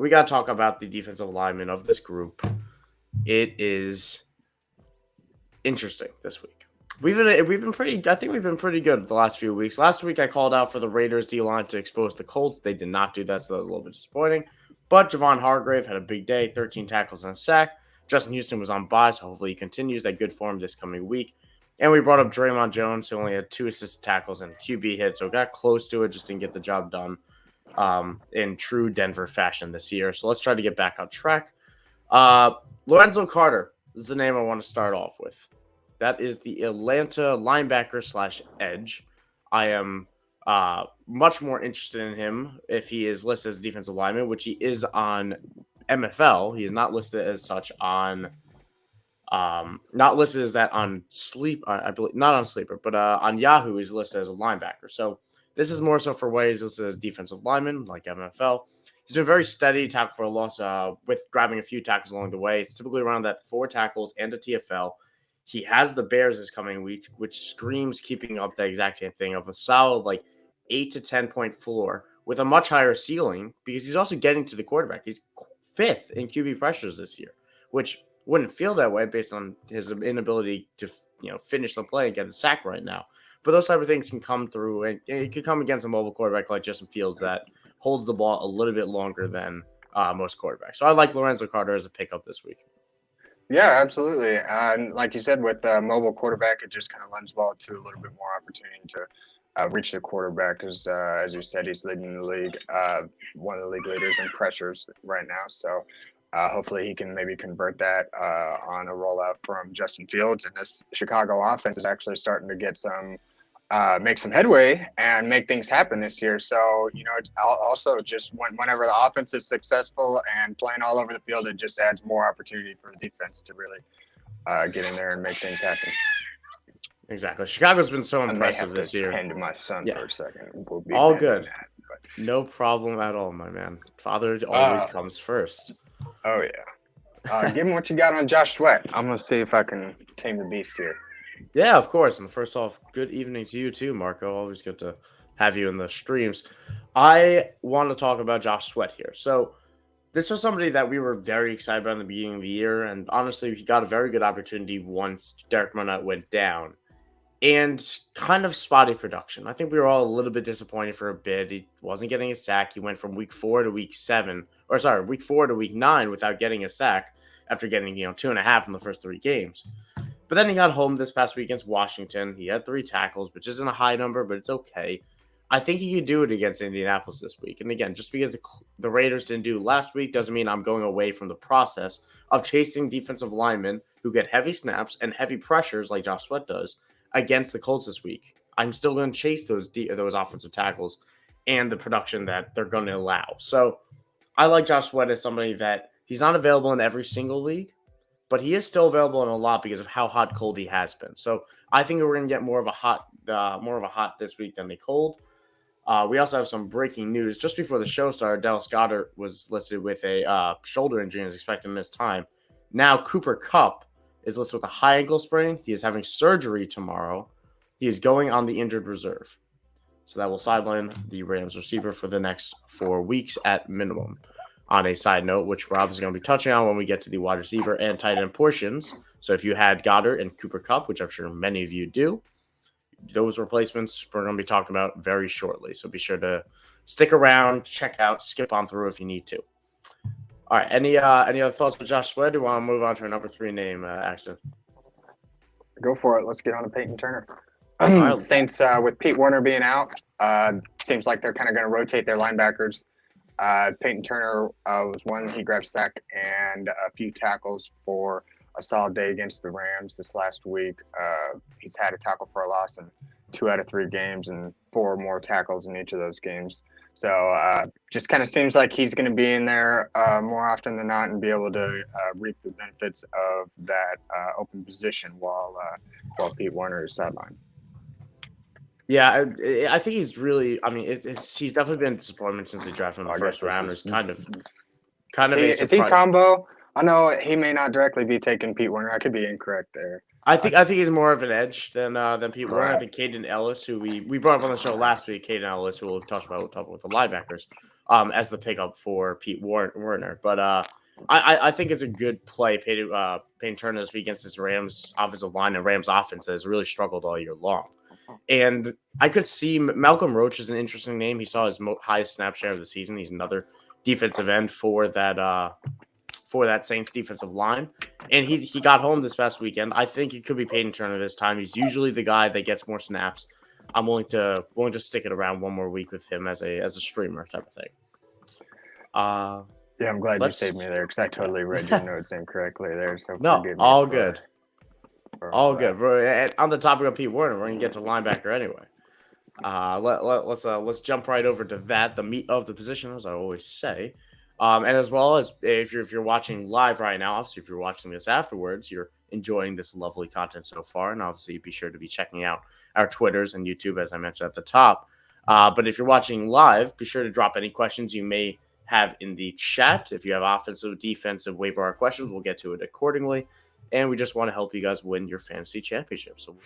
we got to talk about the defensive lineman of this group. It is interesting this week. We've been pretty. I think we've been pretty good the last few weeks. Last week I called out for the Raiders D line to expose the Colts. They did not do that, so that was a little bit disappointing. But Javon Hargrave had a big day, 13 tackles and a sack. Justin Houston was on bye, so hopefully he continues that good form this coming week. And we brought up Draymond Jones, who only had 2 assisted tackles and a QB hit, so got close to it, just didn't get the job done in true Denver fashion this year. So let's try to get back on track. Lorenzo Carter is the name I want to start off with. That is the Atlanta linebacker / edge. I am much more interested in him if he is listed as a defensive lineman, which he is on MFL. He is not listed as such on not listed as that on Sleep. I believe not on Sleeper, but on Yahoo he's listed as a linebacker. So this is more so for where he's listed as a defensive lineman, like MFL. He's been very steady, tackle for a loss, with grabbing a few tackles along the way. It's typically around that 4 tackles and a TFL. He has the Bears this coming week, which screams keeping up the exact same thing of a solid 8 to 10 point floor with a much higher ceiling because he's also getting to the quarterback. He's 5th in QB pressures this year, which wouldn't feel that way based on his inability to finish the play and get a sack right now. But those type of things can come through, and it could come against a mobile quarterback like Justin Fields that holds the ball a little bit longer than most quarterbacks. So I like Lorenzo Carter as a pickup this week. Yeah, absolutely. And like you said, with the mobile quarterback, it just kind of lends ball to a little bit more opportunity to reach the quarterback because, as you said, he's leading the league, one of the league leaders in pressures right now. So hopefully he can maybe convert that on a rollout from Justin Fields. And this Chicago offense is actually starting to get make some headway and make things happen this year. So, also just whenever the offense is successful and playing all over the field, it just adds more opportunity for the defense to really get in there and make things happen. Exactly. Chicago's been so impressive this year. Tend to my son for a second. We'll be all good. No problem at all, my man. Father always comes first. Oh, yeah. Give him what you got on Josh Sweat. I'm going to see if I can tame the beast here. Yeah, of course. And first off, good evening to you too, Marco. Always good to have you in the streams. I want to talk about Josh Sweat here. So this was somebody that we were very excited about in the beginning of the year. And honestly, he got a very good opportunity once Derek Monette went down. And kind of spotty production. I think we were all a little bit disappointed for a bit. He wasn't getting a sack. He went from week 4 to week 4 to week 9 without getting a sack after getting, 2.5 in the first 3 games. But then he got home this past week against Washington. He had 3 tackles, which isn't a high number, but it's okay. I think he could do it against Indianapolis this week. And again, just because the Raiders didn't do last week doesn't mean I'm going away from the process of chasing defensive linemen who get heavy snaps and heavy pressures like Josh Sweat does against the Colts this week. I'm still going to chase those offensive tackles and the production that they're going to allow. So I like Josh Sweat as somebody that he's not available in every single league, but he is still available in a lot because of how hot cold he has been. So I think we're going to get more of a hot this week than the cold. We also have some breaking news. Just before the show started, Dallas Goedert was listed with a shoulder injury and is expected to miss time. Now Cooper Kupp is listed with a high ankle sprain. He is having surgery tomorrow. He is going on the injured reserve. So that will sideline the Rams receiver for the next 4 weeks at minimum. On a side note, which we're obviously going to be touching on when we get to the wide receiver and tight end portions. So if you had Goddard and Cooper Kupp, which I'm sure many of you do, those replacements we're going to be talking about very shortly. So be sure to stick around, check out, skip on through if you need to. All right. Any other thoughts with Josh Sweat? Do you want to move on to our number 3 name, Axton? Go for it. Let's get on to Peyton Turner. Right. Saints, with Pete Werner being out, seems like they're kind of going to rotate their linebackers. Peyton Turner was one. He grabbed sack and a few tackles for a solid day against the Rams this last week. He's had a tackle for a loss in 2 out of 3 games and 4 more tackles in each of those games. So just kind of seems like he's going to be in there more often than not and be able to reap the benefits of that open position while Pete Werner is sidelined. Yeah, I think he's really. I mean, he's definitely been a disappointment since we drafted him in the first round. It's kind of is he combo? I know he may not directly be taking Pete Werner. I could be incorrect there. I think he's more of an edge than Pete Werner. I think Caden Ellis, who we brought up on the show last week, Caden Ellis, who we'll talk about with the linebackers. as the pickup for Pete Werner. But I think it's a good play. Payton Turner this week against this Rams offensive line and Rams offense that has really struggled all year long. And I could see Malcolm Roach is an interesting name. He saw his highest snap share of the season. He's another defensive end for that Saints defensive line. And he got home this past weekend. I think it could be Payton Turner this time. He's usually the guy that gets more snaps. I'm willing to stick it around one more week with him as a streamer type of thing. Yeah, I'm glad you saved me there because I totally read your notes incorrectly there. So no, all good. All good. And on the topic of Pete Werner, we're gonna get to linebacker anyway. Let's jump right over to that, the meat of the position, as I always say. And as well as if you're watching live right now, obviously if you're watching this afterwards, you're enjoying this lovely content so far, and obviously be sure to be checking out our Twitters and YouTube as I mentioned at the top. But if you're watching live, be sure to drop any questions you may have in the chat. If you have offensive, defensive, waiver wire questions, we'll get to it accordingly. And we just want to help you guys win your fantasy championship. So